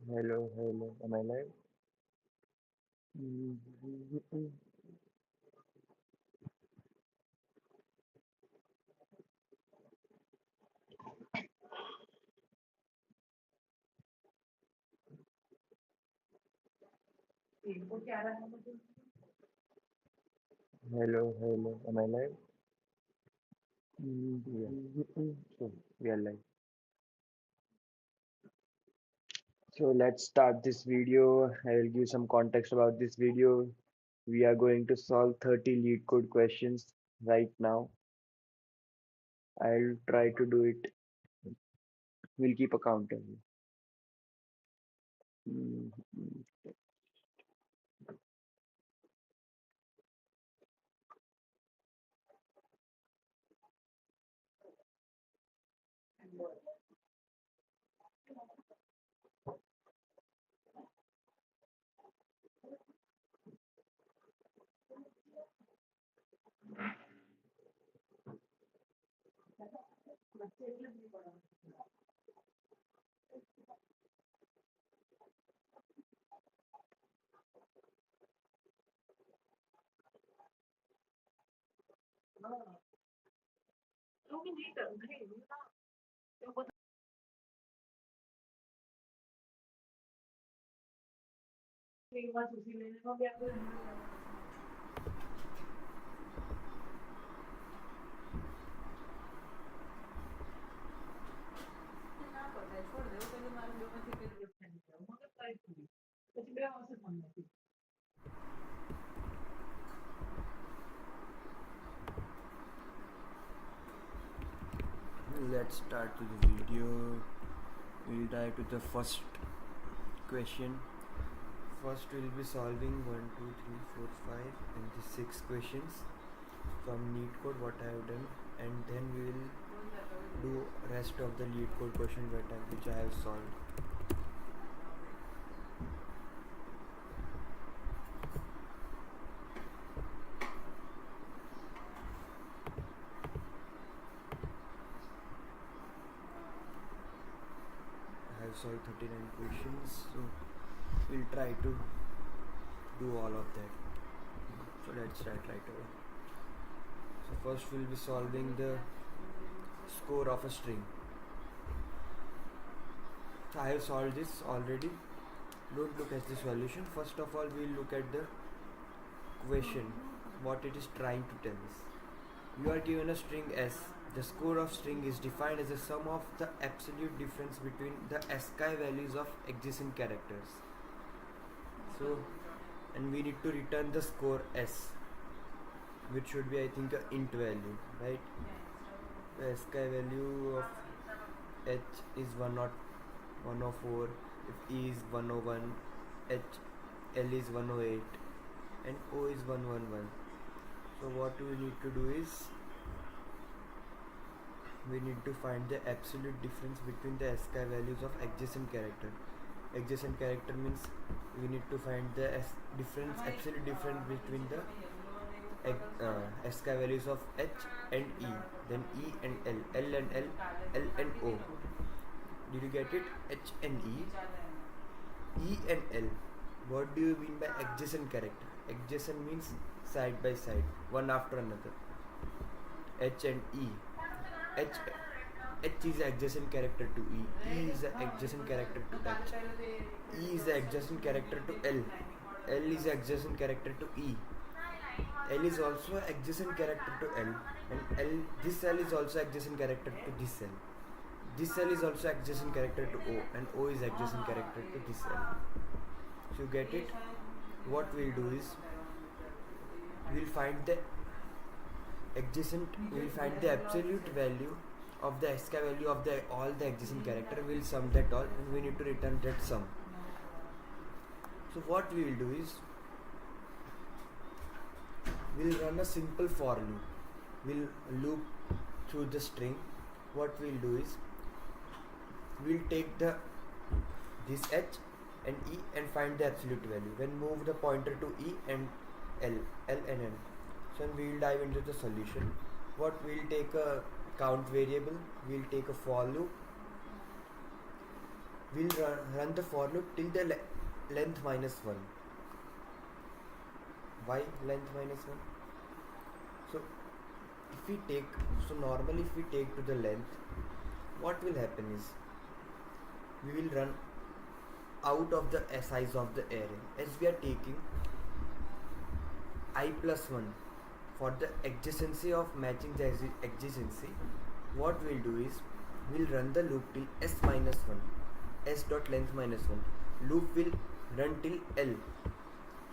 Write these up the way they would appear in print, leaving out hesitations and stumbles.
Hello, hello. Am I live? Mhm. Hello, hello. Am I live? Yeah. So we are live. So let's start this video. I will give some context about this video. We are going to solve 30 lead code questions right now. I'll try to do it. We'll keep a counter. Mhm. Let's start with the video. We'll dive to the first question. First, we'll be solving 1, 2, 3, 4, 5, and the 6 questions from Leetcode what I have done, and then we will do rest of the Leetcode questions which I have solved. I have solved 39 questions, so we'll try to do all of that. So let's start right away. So first we'll be solving the score of a string. So I have solved this already. Don't look at the solution. First of all, we'll look at the question, what it is trying to tell us. You are given a string S. The score of string is defined as a sum of the absolute difference between the ASCII values of adjacent characters. So, and we need to return the score S, which should be, I think, a int value, right? The ASCII value of H is 104, if E is 101, L is 108, and O is 111. So what we need to do is we need to find the absolute difference between the ASCII values of adjacent character. Adjacent character means we need to find the absolute difference between the ASCII values of H and E, then E and L, L and L, L and O. Did you get it? H and E and L. What do you mean by adjacent character? Adjacent means side by side, one after another. H and E. H H is the adjacent character to E. E is the adjacent character to H. E is the adjacent character to L. L is the adjacent character to E. L is also adjacent character to L, and this L is also adjacent character to this L. This L is also adjacent character to O, and O is adjacent character to this L. So you get it? What we'll do is we'll find the absolute value of the ASCII value of all the adjacent character. We'll sum that all, and we need to return that sum. So what we will do is we'll run a simple for loop. We'll loop through the string. What we'll do is we'll take this H and E and find the absolute value. Then move the pointer to E and L and N. So we'll dive into the solution. What we'll take a count variable, we'll take a for loop, we'll run the for loop till the length minus 1. Why length minus 1? So if we take, so normally if we take to the length, what will happen is we will run out of the size of the array. As we are taking I plus 1 for the adjacency of matching the adjacency, what we'll do is we'll run the loop till s minus 1, s dot length minus 1. Loop will run till l.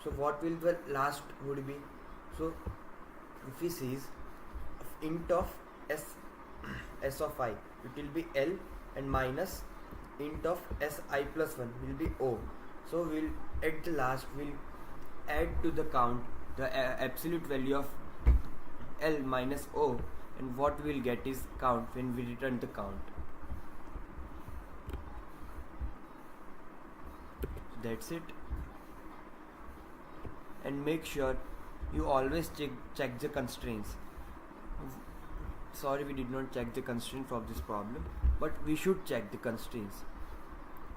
So what will the last would be? So if we see int of s of I, it will be l, and minus int of si plus 1 will be o. So we'll at the last we'll add to the count the absolute value of l minus o, and what we'll get is count when we return the count. So that's it. And make sure you always check the constraints. Sorry, we did not check the constraint for this problem, but we should check the constraints.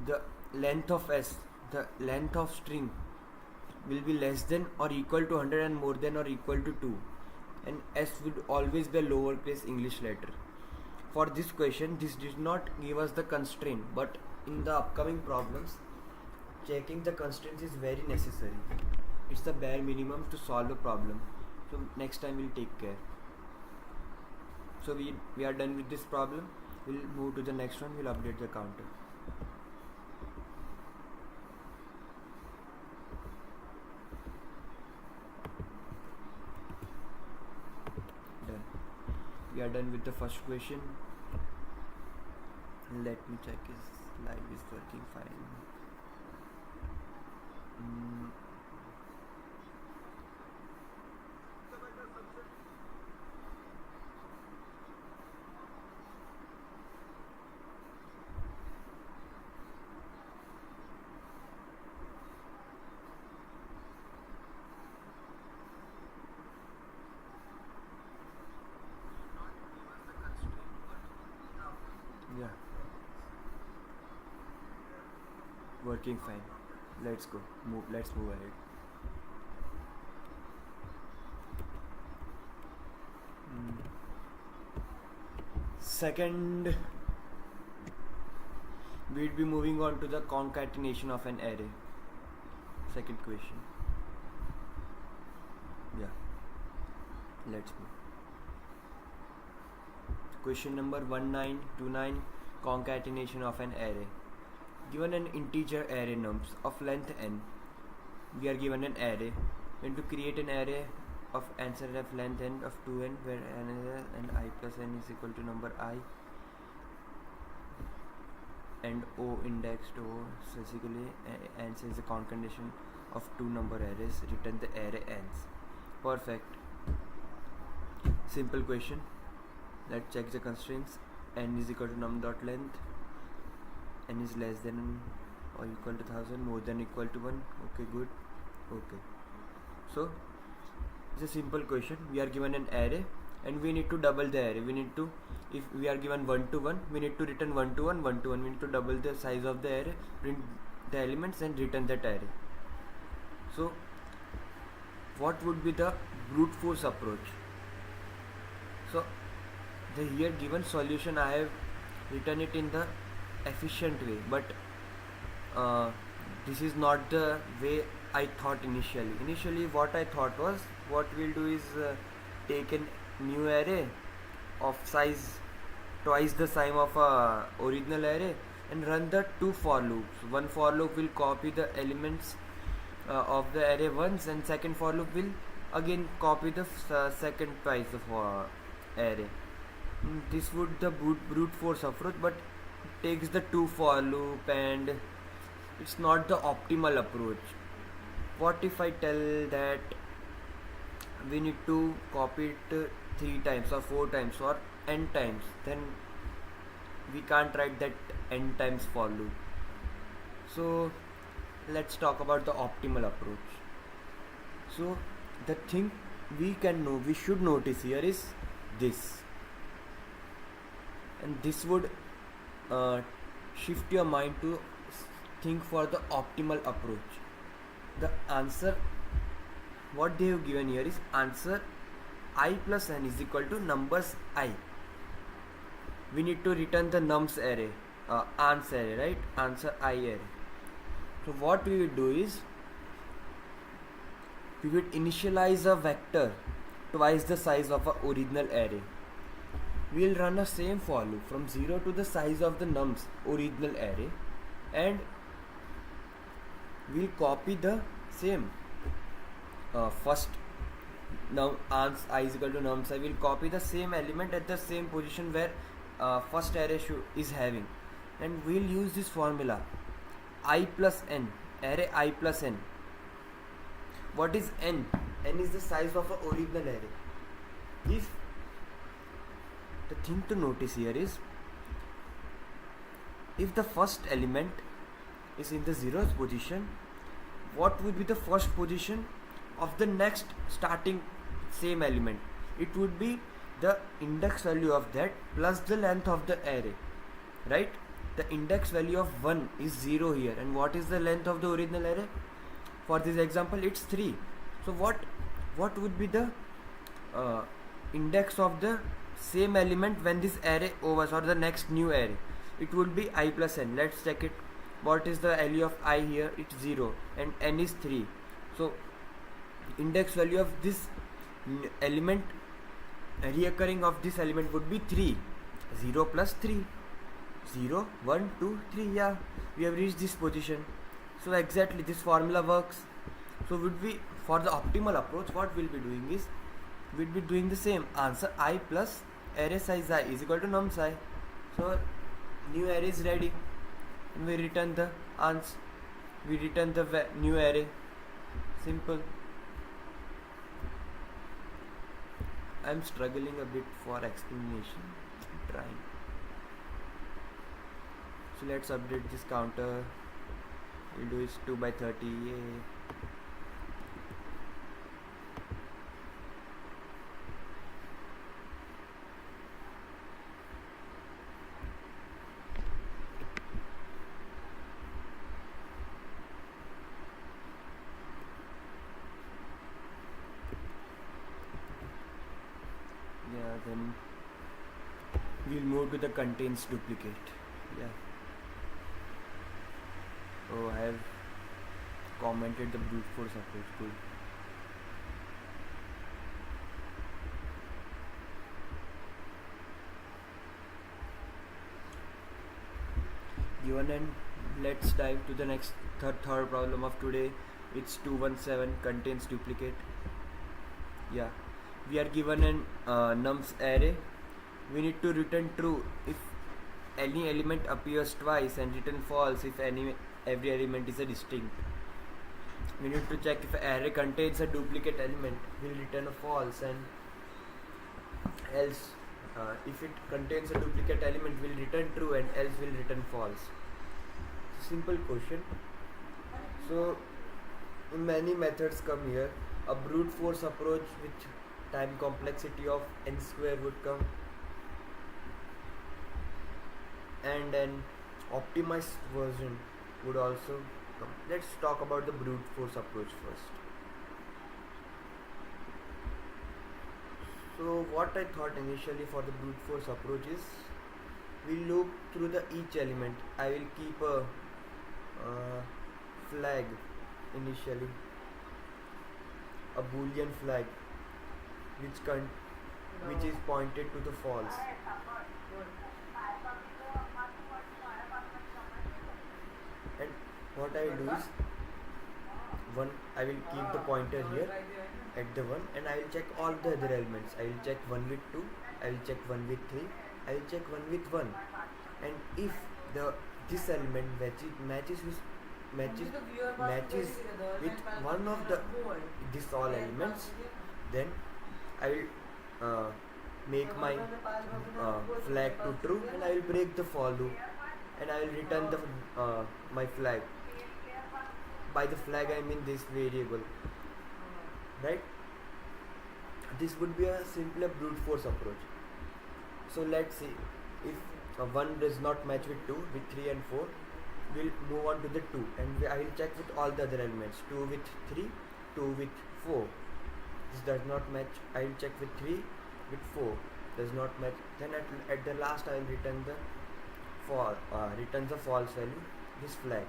The length of s, the length of string will be less than or equal to 100 and more than or equal to 2, and s would always be a lowercase English letter. For this question, this did not give us the constraint, but in the upcoming problems, checking the constraints is very necessary. It's the bare minimum to solve a problem. So next time we'll take care. So we are done with this problem. We'll move to the next one. We'll update the counter. Done. We are done with the first question. Let me check if live is working fine. Yeah, working fine. Let's go. Let's move ahead. Second, we'll be moving on to the concatenation of an array. Second question. Yeah, let's move. Question number 1929, concatenation of an array. Given an integer array nums of length n, we are given an array. When to create an array of answer of length n of 2n, where n and I plus n is equal to number I, and O indexed O, so basically answer is a concatenation of two number arrays, return the array n's. Perfect. Simple question. Let's check the constraints. N is equal to num dot length, n is less than or equal to 1000, more than equal to 1. Okay, good. Okay, so it's a simple question. We are given an array and we need to double the array. We need to, if we are given 1 to 1, we need to return 1 to 1, 1 to 1. We need to double the size of the array, print the elements and return that array. So what would be the brute force approach? So the here given solution, I have written it in the efficient way, but this is not the way I thought initially. Initially what I thought was, what we'll do is take a new array of size twice the size of a original array and run the two for loops. One for loop will copy the elements of the array once, and second for loop will again copy the second twice of array. This would the brute force approach, but it takes the two for loop and it's not the optimal approach. What if I tell that we need to copy it 3 times or 4 times or n times? Then we can't write that n times for loop. So let's talk about the optimal approach. So the thing we should notice here is this, and this would shift your mind to think for the optimal approach. The answer what they have given here is answer I plus n is equal to numbers I. We need to return the nums array, ans array, right? Answer I array. So what we will do is we will initialize a vector twice the size of our original array. We will run a same for loop from 0 to the size of the nums original array, and we will copy the same first now ans I is equal to nums I. Will copy the same element at the same position where first array is having, and we will use this formula I plus n, array I plus n. What is n? N is the size of an original array. If the thing to notice here is, if the first element is in the 0th position, what would be the first position of the next starting same element? It would be the index value of that plus the length of the array, right? The index value of 1 is 0 here, and what is the length of the original array? For this example, it's 3. So what would be the index of the same element when this array overs, or the next new array? It would be I plus n. Let's check it. What is the value of I here? It's 0 and n is 3. So index value of this element, reoccurring of this element, would be 3. 0 plus 3. 0, 1, 2, 3. Yeah, we have reached this position. So exactly this formula works. So would we, for the optimal approach, what we'll be doing is we'll be doing the same. Answer I plus array size I is equal to nums I. So new array is ready, and we return the ans. We return the new array. Simple. I'm struggling a bit for explanation. I'm trying. So let's update this counter. We'll do is 2 by 30. Yay. Yeah, then we'll move to the contains duplicate. Yeah. Oh, I have commented the brute force approach. Good. Given, and let's dive to the next third problem of today. It's 217 contains duplicate. Yeah, we are given an nums array. We need to return true if any element appears twice, and return false if every element is a distinct. We need to check if an array contains a duplicate element, we'll return a false, and else if it contains a duplicate element, we'll return true, and else we'll return false. Simple question. So many methods come here. A brute force approach with time complexity of n square would come, and an optimized version would also come. Let's talk about the brute force approach first. So what I thought initially for the brute force approach is, we loop through the each element. I will keep a flag initially, a boolean flag which is pointed to the false. And what I will do is, I will keep the pointer here at the 1, and I will check all the other elements. I will check 1 with 2, I will check 1 with 3, I will check 1 with 1, and if this element matches with one of these all elements, then I will make my flag to true, and I will break the for loop, and I will return the my flag. By the flag I mean this variable, right? This would be a simpler brute force approach. So let's see, if 1 does not match with 2, with 3 and 4, we'll move on to the 2, and I will check with all the other elements. 2 with 3, 2 with 4, this does not match, I will check with 3, with 4, does not match. Then at the last I will return the returns a false value, this flag.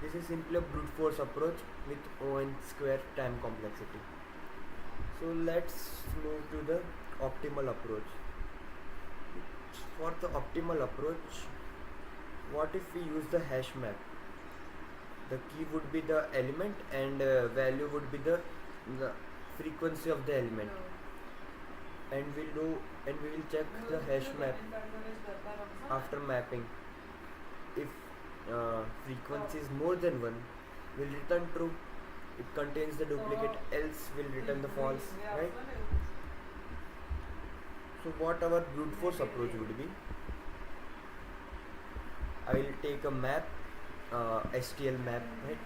This is simply a brute force approach with O(n) square time complexity. So let's move to the optimal approach. For the optimal approach, what if we use the hash map? The key would be the element and value would be the frequency of the element, and we will check the hash map after mapping. If frequency is more than 1, will return true, it contains the duplicate, else will return the false, right? So what our brute force approach would be, I will take a map, STL map, right?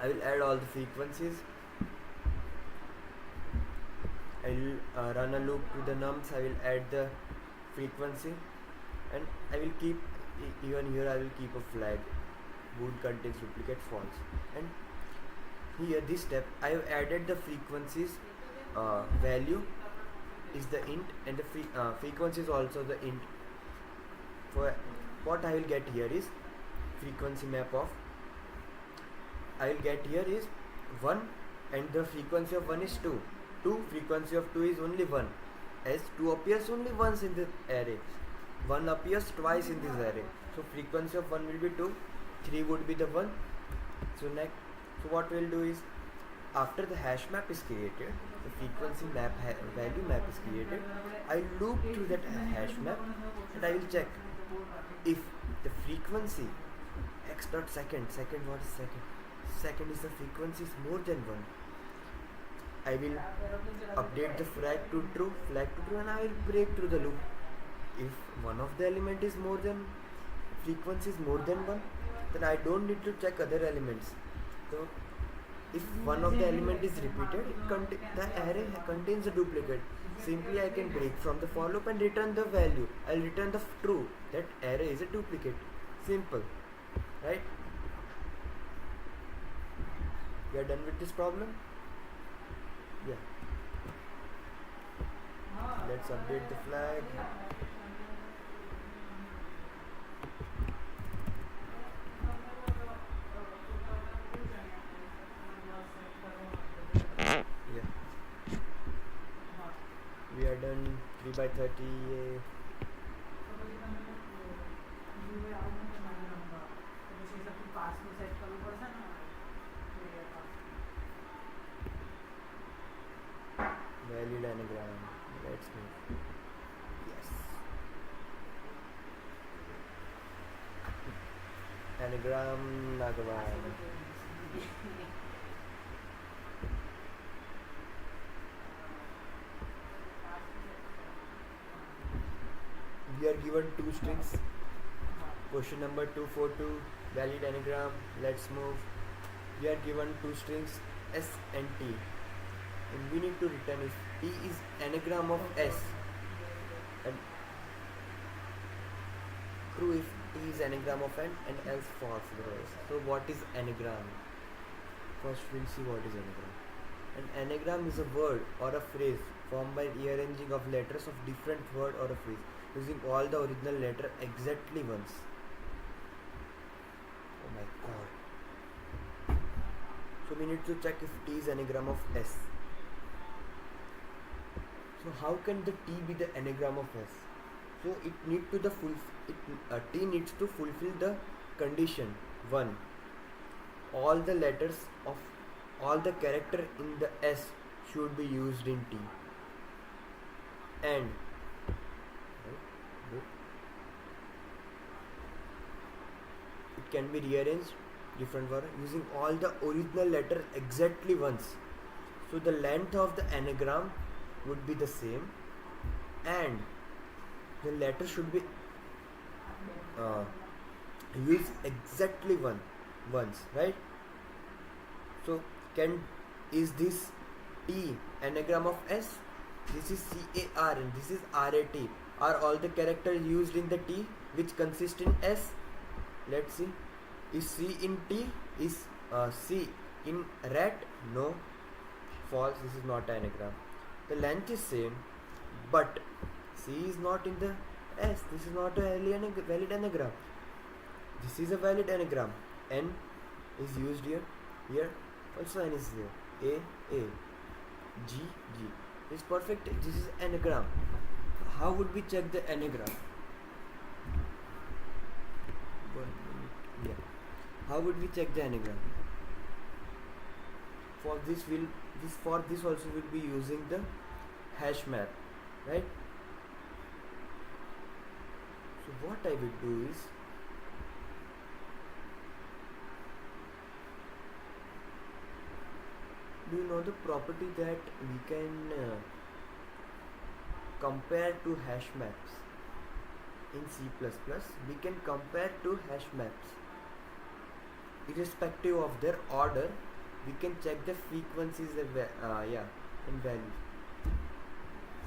I will add all the frequencies, I will run a loop to the nums, I will add the frequency, and I will keep, even here I will keep a flag, bool contains duplicate false. And here this step I have added the frequencies, value is the int, and the frequency is also the int. For what I will get here is frequency map of, I will get here is 1, and the frequency of 1 is 2. 2, frequency of 2 is only 1, as 2 appears only once in the array, 1 appears twice in this array, so frequency of 1 will be 2, 3 would be the 1. So what we will do is, after the hash map is created, the frequency map value map is created, I loop through that hash map and I will check if the frequency x dot second, what is second? Second is the frequency is more than 1. I will update the flag to true, and I will break through the loop. If one of the element is more than, frequency is more than 1, then I don't need to check other elements. So if one of the element is repeated, the array contains a duplicate. Simply I can break from the for loop and return the value. I'll return the true, that array is a duplicate. Simple, right? We are done with this problem? Yeah. Let's update the flag. Yeah. We are done 3 by 30. Value anagram. Let's move. Yes. Anagram Nagavan. We are given 2 strings. Question number 242. Valid anagram. Let's move. We are given 2 strings S and T. And we need to return if T is anagram of S, and true if T is anagram of N, and else false for S. So what is anagram? First we'll see what is anagram. An anagram is a word or a phrase formed by rearranging of letters of different word or a phrase using all the original letter exactly once. Oh my god. So we need to check if T is anagram of S. So how can the T be the anagram of S? So it needs to T needs to fulfill the condition 1. All the letters of all the character in the S should be used in T, and it can be rearranged different word using all the original letter exactly once. So the length of the anagram would be the same, and the letter should be used exactly once, right? So is this T anagram of S? This is CAR and this is RAT. Are all the characters used in the T which consist in S? Let's see. Is C in T? Is C in rat? No. False. This is not anagram. The length is same, but C is not in the S. This is not a valid anagram. This is a valid anagram. N is used here. Here also N is here. A G G is perfect. This is anagram. How would we check the anagram? 1 minute. Yeah. How would we check the anagram? For this also we'll be using the hash map, right? So what I will do is, do you know the property that we can compare two hash maps in C++? We can compare two hash maps irrespective of their order. We can check the frequencies and values.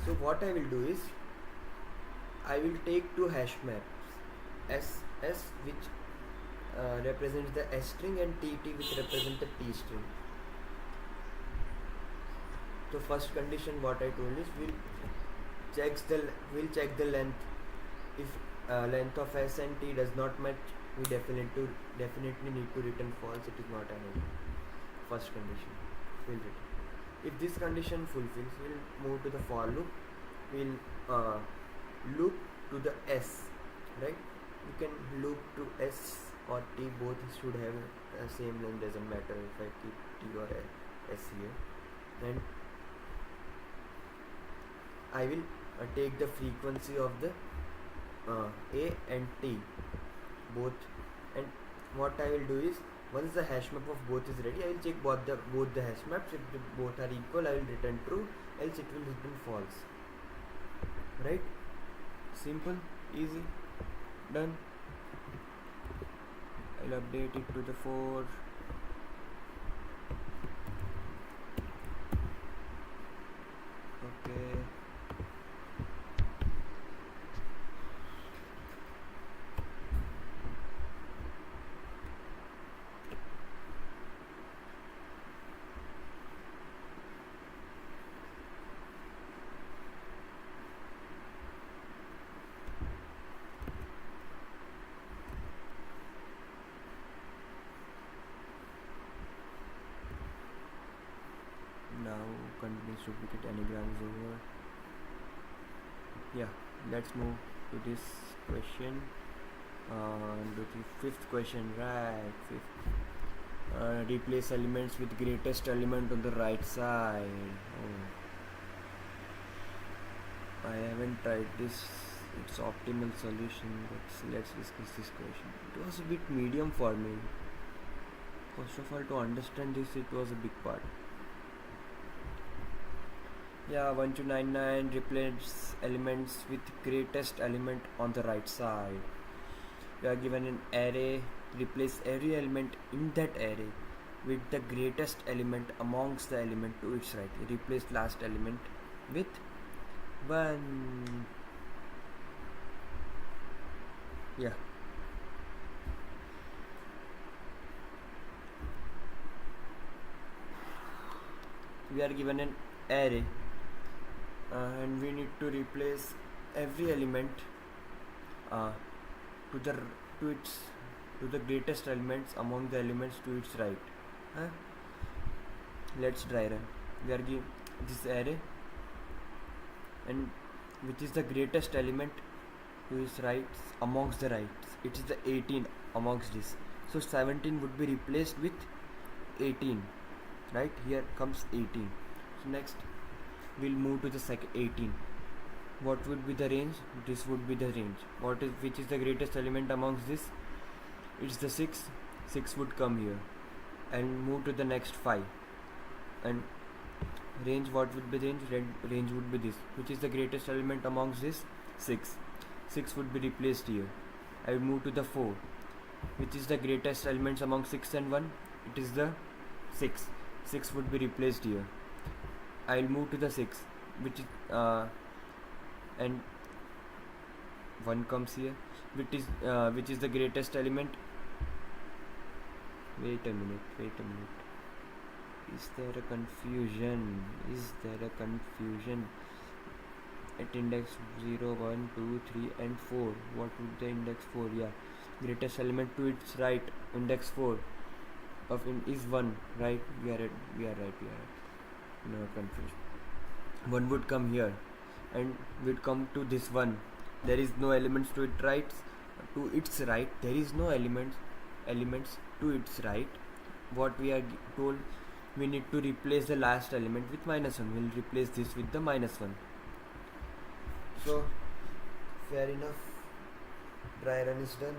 So what I will do is, I will take two hash maps, S which represents the S string and T which represents the T string. So first condition what I told is, we'll check the length. If length of S and T does not match, we definitely need to return false. It is not an error. First condition will return. If this condition fulfills, we'll move to the for loop. We'll loop to the S, right? You can loop to S or T, both should have same length, doesn't matter if I keep T or S here. And I will take the frequency of the A and T both, and what I will do is, once the hash map of both is ready, I will check both the hash maps. If both are equal, I will return true, else it will return false. Right? Simple, easy, done. I'll update it to the 4. Okay. Now continuous duplicate anagram is over. Yeah, let's move to this question. To the fifth question, right? Fifth. Replace elements with greatest element on the right side. I haven't tried this. It's optimal solution, but let's discuss this question. It was a bit medium for me. First of all, to understand this, it was a big part. Yeah, 1299, replace elements with greatest element on the right side. We are given an array. Replace every element in that array with the greatest element amongst the element to its right. Replace last element with 1. Yeah. We are given an array and we need to replace every element to the greatest elements among the elements to its right. Let's dry run. We are given this array, and which is the greatest element to its rights amongst the rights. It is the 18 amongst this. So 17 would be replaced with 18. Right, here comes 18. So next we'll move to the second 18. What would be the range? This would be the range. Which is the greatest element amongst this? It's the 6. 6 would come here, and move to the next 5. And range, what would be range? Range would be this. Which is the greatest element amongst this? 6. 6 would be replaced here. I will move to the 4. Which is the greatest elements among 6 and 1? It is the 6. 6 would be replaced here. I will move to the 6, which is and 1 comes here, which is the greatest element. Wait a minute. Is there a confusion? At index 0, 1, 2, 3 and 4. What would the index 4? Yeah, greatest element to its right, index 4 is 1, right? We are right. No confusion. 1 would come here and would come to this one. There is no elements to its right. There is no elements to its right. What we are told, we need to replace the last element with -1. We'll replace this with the -1. So fair enough, dry run is done.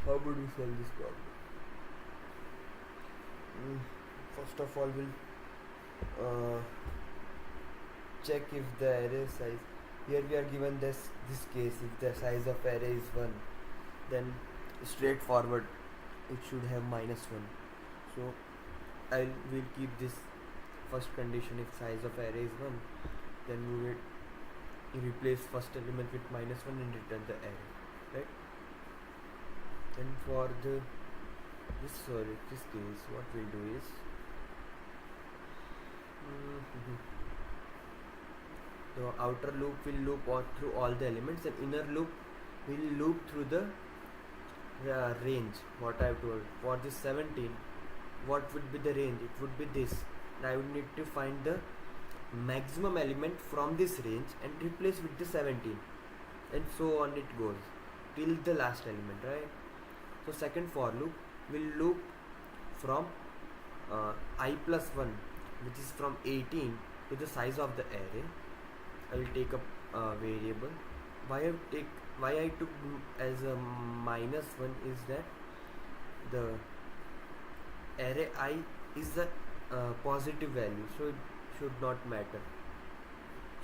How would we solve this problem? First of all, we'll check if the array size, here we are given this case, if the size of array is 1, then straightforward it should have -1. So we'll keep this first condition. If size of array is 1, then we will replace first element with -1 and return the array, right? And for this case, what we'll do is the outer loop will loop through all the elements, and inner loop will loop through the range. What I have told, for this 17, what would be the range? It would be this, and I would need to find the maximum element from this range and replace with the 17, and so on it goes till the last element, right? So second for loop will loop from I plus 1, which is from 18 to the size of the array. I will take a variable. Why I took as a -1 is that the array I is a positive value, so it should not matter.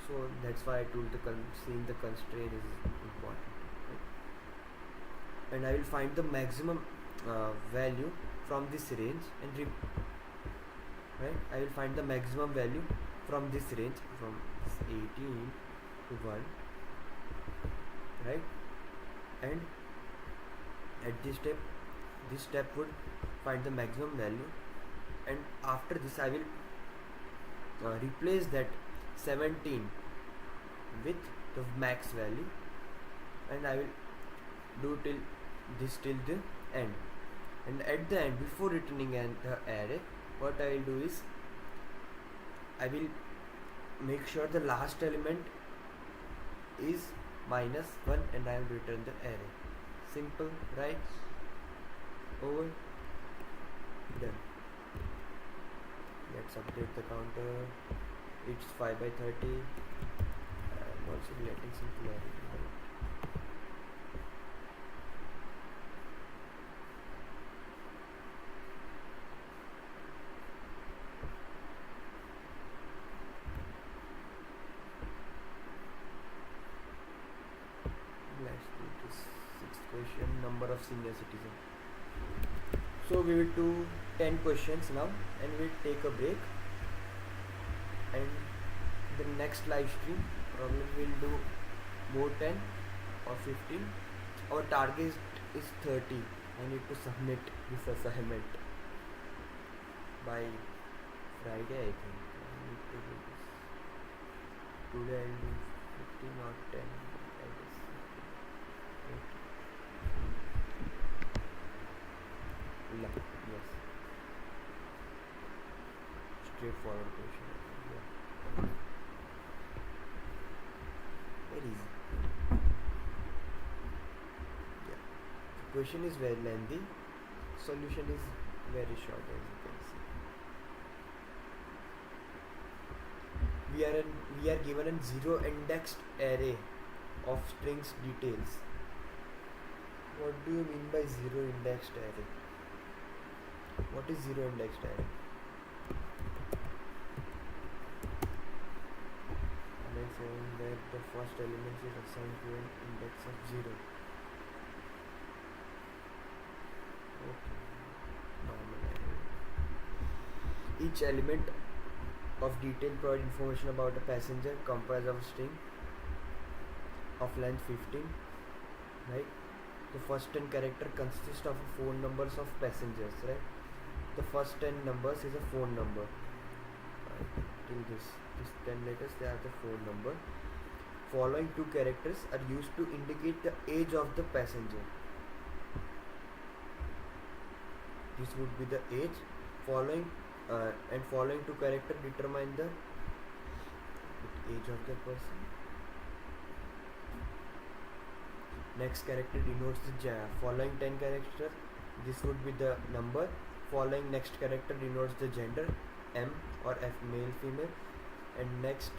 So that's why I told seeing the constraint is important, right? And I will find the maximum value from this range and right? I will find the maximum value from this range, from 18 to 1, right? And at this step would find the maximum value, and after this I will replace that 17 with the max value, and I will do till the end. And at the end, before returning the array, what I will do is I will make sure the last element is -1, and I will return the array. Simple, right? Over. Done. Let's update the counter. It's 5/30. I'm also letting some clarity. Number of senior citizens. So we will do 10 questions now, and we'll take a break, and the next live stream probably we'll do more 10 or 15. Our target is 30. I need to submit this assignment by Friday, I think. I need to do this. Today I'll do 15 or 10, I guess. Yes. Straightforward question. Yeah. Very easy. Yeah. The question is very lengthy. Solution is very short, as you can see. We are given a 0 indexed array of strings details. What do you mean by 0 indexed array? What is 0 indexed array? And I'm saying that the first element is assigned to an index of 0. Okay. Normal array. Each element of detail provide information about a passenger comprised of a string of length 15, right? The first 10 character consist of phone numbers of passengers, right? The first 10 numbers is a phone number, till this 10 letters, they are the phone number. Following two characters are used to indicate the age of the passenger. This would be the age. Following two characters determine the age of the person. Next character denotes the following 10 characters. This would be the number. Following next character denotes the gender, M or F, male, female, and next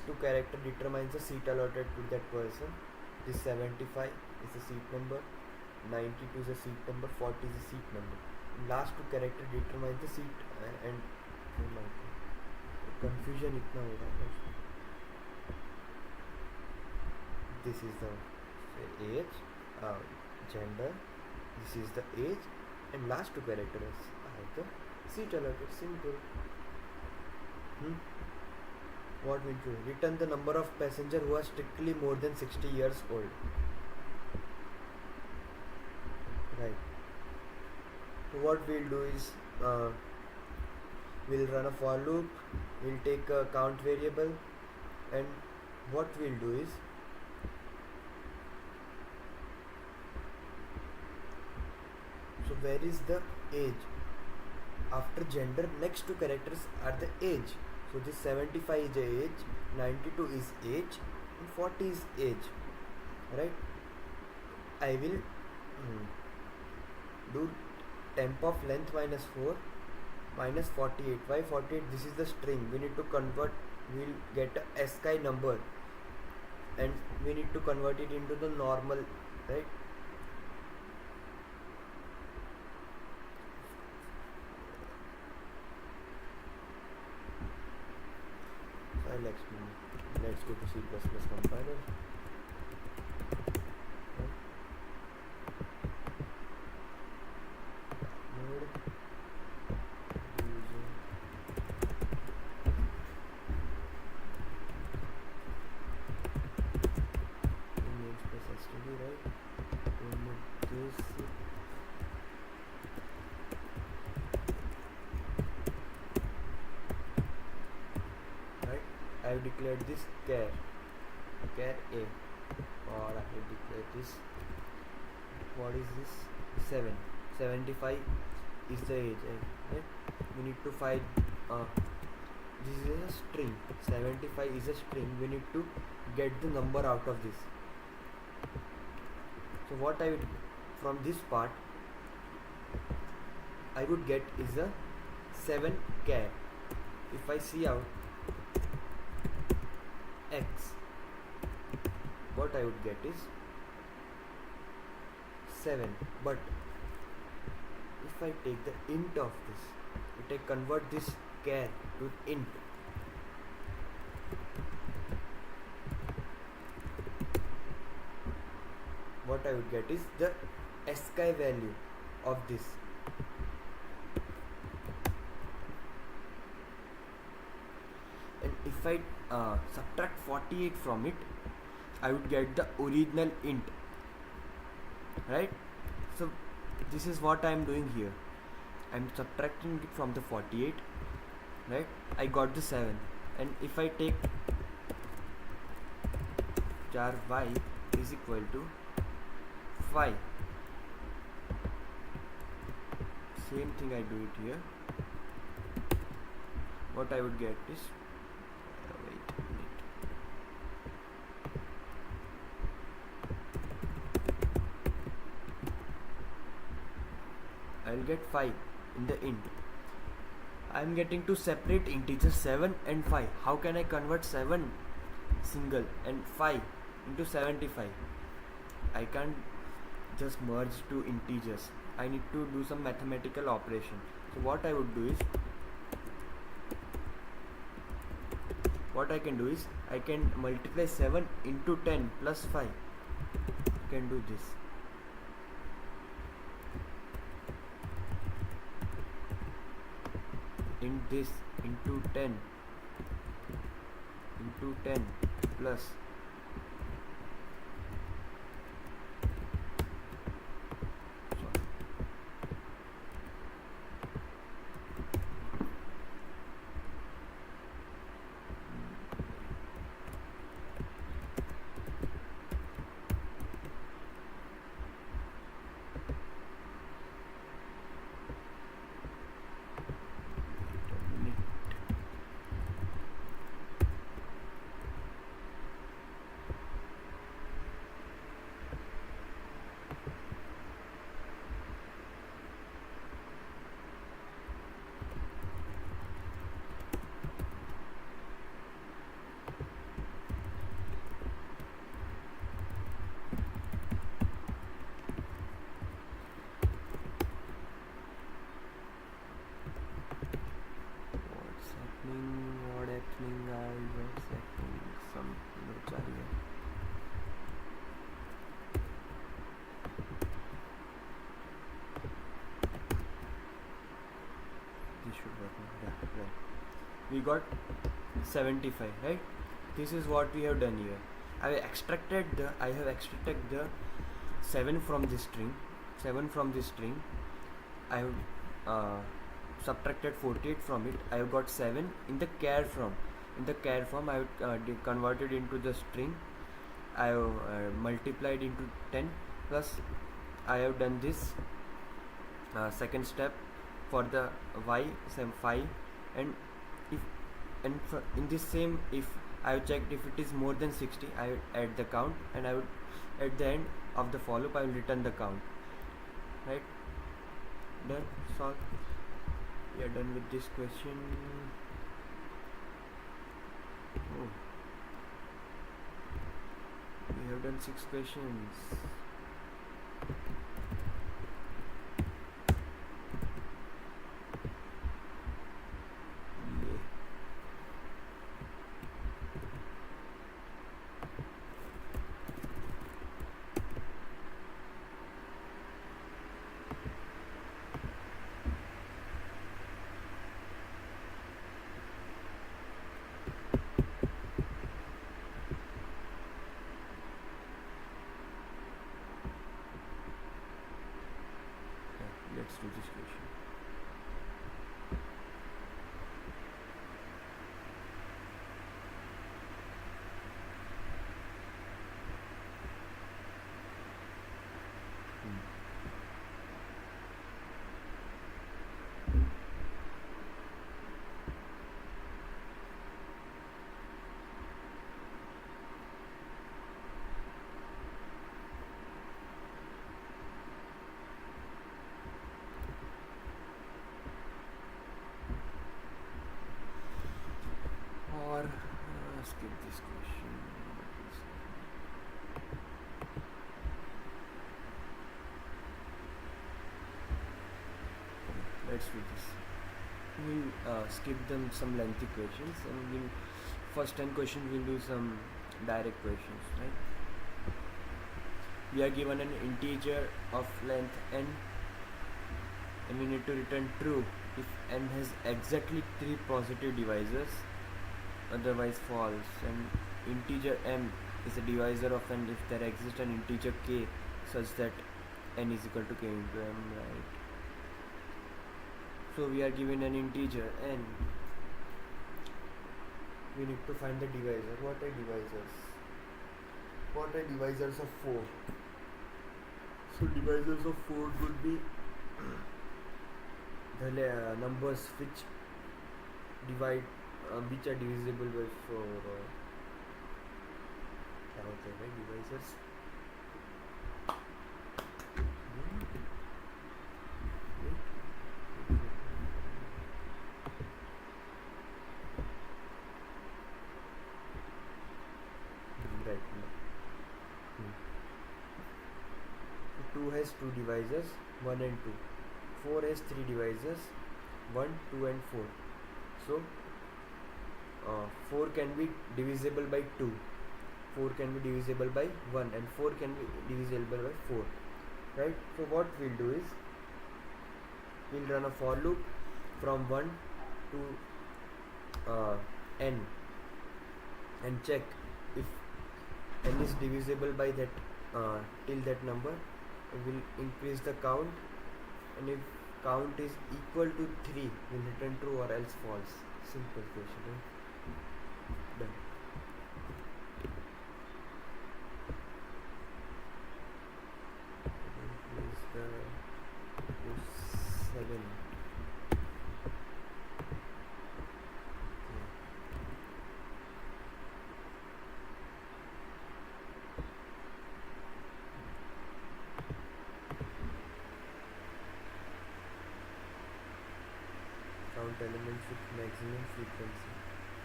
two character determines the seat allotted to that person. This 75 is the seat number, 92 is the seat number, 40 is the seat number. Last two character determines the seat and confusion itna ho raha hai. This is the age, gender, this is the age, and last two characters are the seat allotted. Simple. What will do? Return the number of passengers who are strictly more than 60 years old. Right. So what we'll do is we'll run a for loop, we'll take a count variable, and what we'll do is so where is the age? After gender, next two characters are the age. So this 75 is age, 92 is age, and 40 is age, right? I will do temp of length minus 4 minus 48. Why 48? This is the string. We need to convert, we'll get a ASCII number and we need to convert it into the normal, right? Let's go to C++ compiler. I have declared this char A, or I have declared this, what is this, 7, 75 is the age, right? We need to find, this is a string, 75 is a string, we need to get the number out of this. So what I would, from this part, I would get is a 7 char. If I see out X, what I would get is 7, but if I take the int of this, if I convert this char to int, what I would get is the ASCII value of this. And if I subtract 48 from it, I would get the original int, right? So this is what I am doing here. I am subtracting it from the 48, right? I got the 7, and if I take char y is equal to 5, same thing I do it here. What I would get is I will get 5 in the int. I am getting two separate integers 7 and 5. How can I convert 7 single and 5 into 75? I can't just merge two integers. I need to do some mathematical operation. So what I would do is, what I can do is, I can multiply 7 into 10 plus 5. I can do this. this into 10 plus we got 75, right? This is what we have done here. I have extracted the 7 from this string. I have subtracted 48 from it. I have got 7 in the char form. I have converted into the string. I have multiplied into 10 plus I have done this second step for the y, 5, and in this same, if I have checked if it is more than 60, I would add the count, and I would at the end of the for loop I will return the count. Right? Done. Solve. We are done with this question. Oh. We have done 6 questions. Let's do this question. Or skip this question. Let's do this. We'll skip them some lengthy questions, and we'll first 10 questions we'll do some direct questions, right? We are given an integer of length n, and we need to return true if n has exactly 3 positive divisors, otherwise false. And integer m is a divisor of n if there exists an integer k such that n is equal to k into m, right? So we are given an integer n. We need to find the divisor. What are divisors? What are divisors of 4? So divisors of 4 would be the numbers which divide, which are divisible by 4. क्या होते हैं divisors? Right. 2 has 2 divisors, 1 and 2. 4 has 3 divisors, 1, 2 and 4. So 4 can be divisible by 2, 4 can be divisible by 1, and 4 can be divisible by 4, right? So what we'll do is we'll run a for loop from 1 to n and check if n is divisible by that till that number. It will increase the count, and if count is equal to 3 will return true or else false. Simple question, right? Done. Increase the to 7. Count elements with maximum frequency.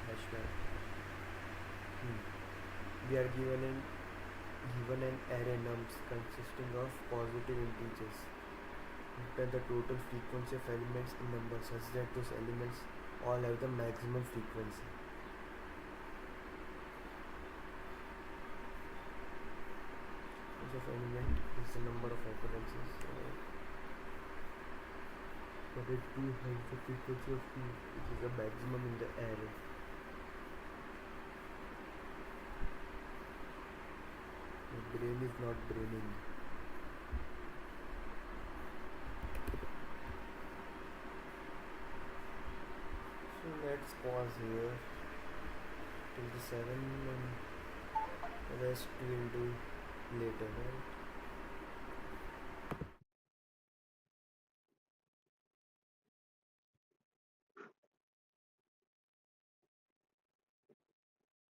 Hashtag. We are given an array nums consisting of positive integers. Enter the total frequency of elements in number such that those elements all have the maximum frequency. Each of element is the number of occurrences. But it too has the frequency of 2, which is the maximum in the array. The brain is not braining. So let's pause here till the 7 and the rest we will do later, right?